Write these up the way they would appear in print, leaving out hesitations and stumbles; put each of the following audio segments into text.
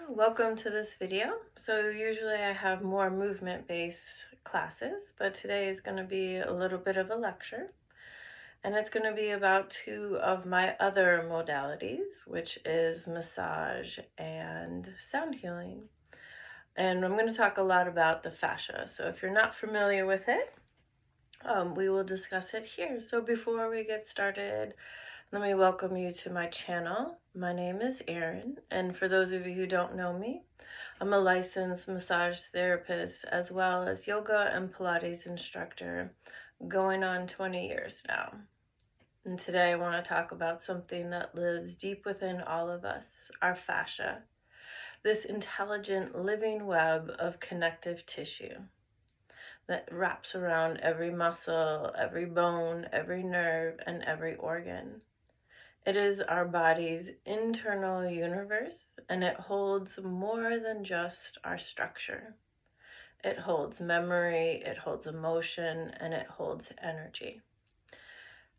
welcome to this video. So usually I have more movement-based classes, but today is going to be a little bit of a lecture, and it's going to be about two of my other modalities, which is massage and sound healing. And I'm going to talk a lot about the fascia. So if you're not familiar with it, we will discuss it here. So before we get started, let me welcome you to my channel. My name is Erin, and for those of you who don't know me, I'm a licensed massage therapist as well as yoga and Pilates instructor, going on 20 years now. And today I want to talk about something that lives deep within all of us, our fascia, this intelligent living web of connective tissue that wraps around every muscle, every bone, every nerve, and every organ. It is our body's internal universe, and it holds more than just our structure. It holds memory, it holds emotion, and it holds energy.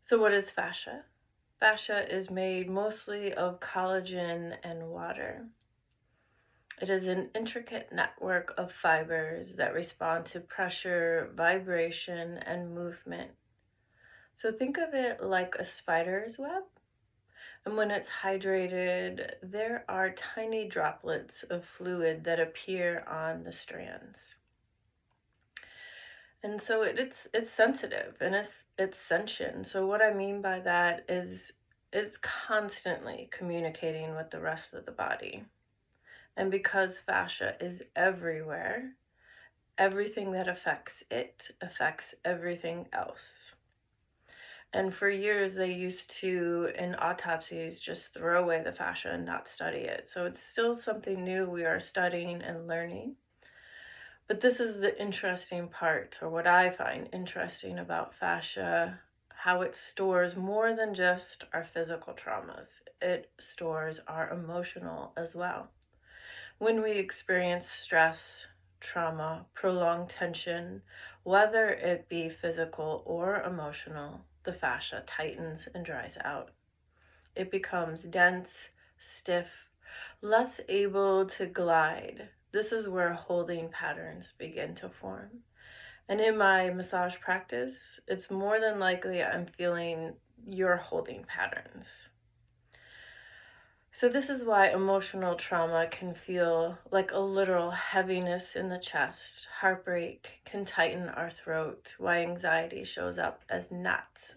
So what is fascia? Fascia is made mostly of collagen and water. It is an intricate network of fibers that respond to pressure, vibration, and movement. So think of it like a spider's web. And when it's hydrated, there are tiny droplets of fluid that appear on the strands. And so it's sensitive and it's sentient. So what I mean by that is it's constantly communicating with the rest of the body. And because fascia is everywhere, everything that affects it affects everything else. And for years, they used to, in autopsies, just throw away the fascia and not study it. So it's still something new we are studying and learning. But this is the interesting part, or what I find interesting about fascia, how it stores more than just our physical traumas. It stores our emotional as well. When we experience stress, trauma, prolonged tension, whether it be physical or emotional, the fascia tightens and dries out. It becomes dense, stiff, less able to glide. This is where holding patterns begin to form. And in my massage practice, it's more than likely I'm feeling your holding patterns. So this is why emotional trauma can feel like a literal heaviness in the chest. Heartbreak can tighten our throat, why anxiety shows up as knots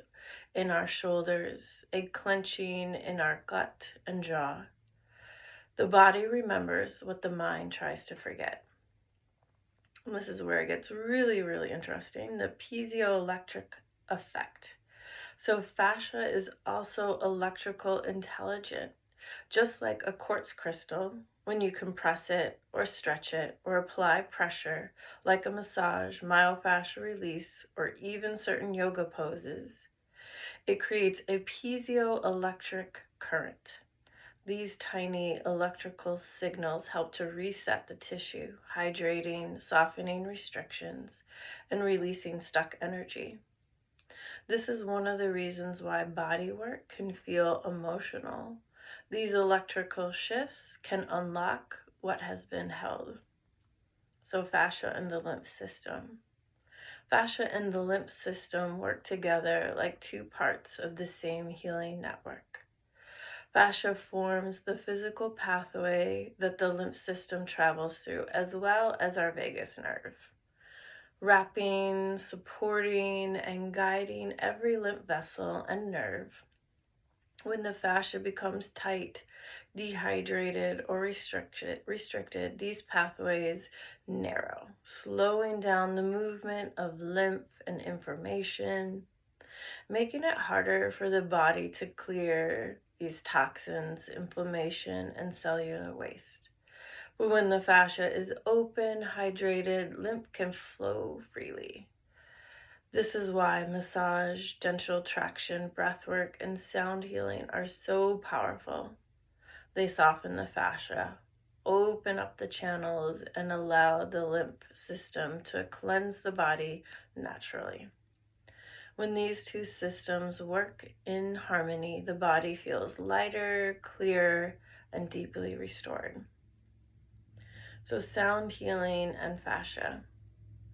in our shoulders, a clenching in our gut and jaw. The body remembers what the mind tries to forget. And this is where it gets really, really interesting, the piezoelectric effect. So fascia is also electrical intelligent. Just like a quartz crystal, when you compress it or stretch it or apply pressure, like a massage, myofascial release, or even certain yoga poses, it creates a piezoelectric current. These tiny electrical signals help to reset the tissue, hydrating, softening restrictions, and releasing stuck energy. This is one of the reasons why body work can feel emotional. These electrical shifts can unlock what has been held. So fascia and the lymph system. Fascia and the lymph system work together like two parts of the same healing network. Fascia forms the physical pathway that the lymph system travels through, as well as our vagus nerve, wrapping, supporting, and guiding every lymph vessel and nerve. When the fascia becomes tight, dehydrated, or restricted, these pathways narrow, slowing down the movement of lymph and information, making it harder for the body to clear these toxins, inflammation, and cellular waste. But when the fascia is open, hydrated, lymph can flow freely. This is why massage, gentle traction, breathwork, and sound healing are so powerful. They soften the fascia, open up the channels, and allow the lymph system to cleanse the body naturally. When these two systems work in harmony, the body feels lighter, clearer, and deeply restored. So sound healing and fascia.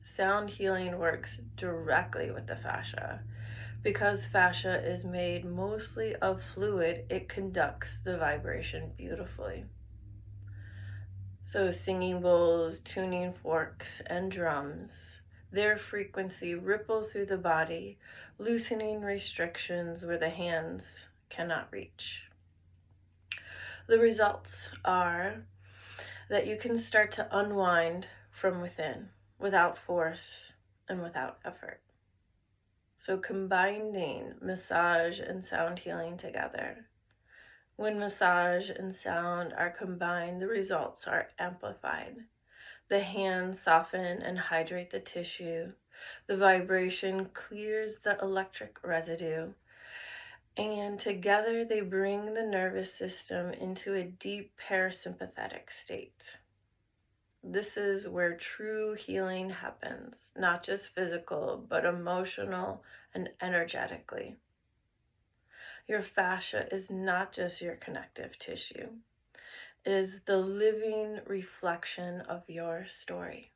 Sound healing works directly with the fascia. Because fascia is made mostly of fluid, it conducts the vibration beautifully. So singing bowls, tuning forks, and drums, their frequency ripple through the body, loosening restrictions where the hands cannot reach. The results are that you can start to unwind from within without force and without effort. So combining massage and sound healing together. When massage and sound are combined, the results are amplified. The hands soften and hydrate the tissue. The vibration clears the electric residue. And together they bring the nervous system into a deep parasympathetic state. This is where true healing happens, not just physical, but emotional and energetically. Your fascia is not just your connective tissue. It is the living reflection of your story.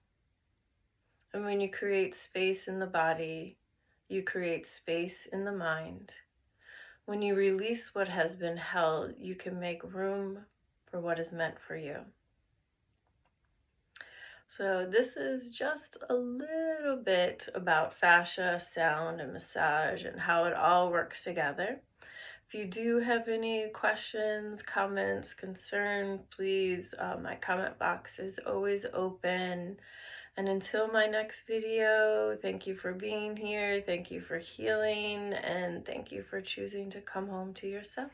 And when you create space in the body, you create space in the mind. When you release what has been held, you can make room for what is meant for you. So this is just a little bit about fascia, sound, and massage and how it all works together. If you do have any questions, comments, concern, please, my comment box is always open. And until my next video, thank you for being here, thank you for healing, and thank you for choosing to come home to yourself.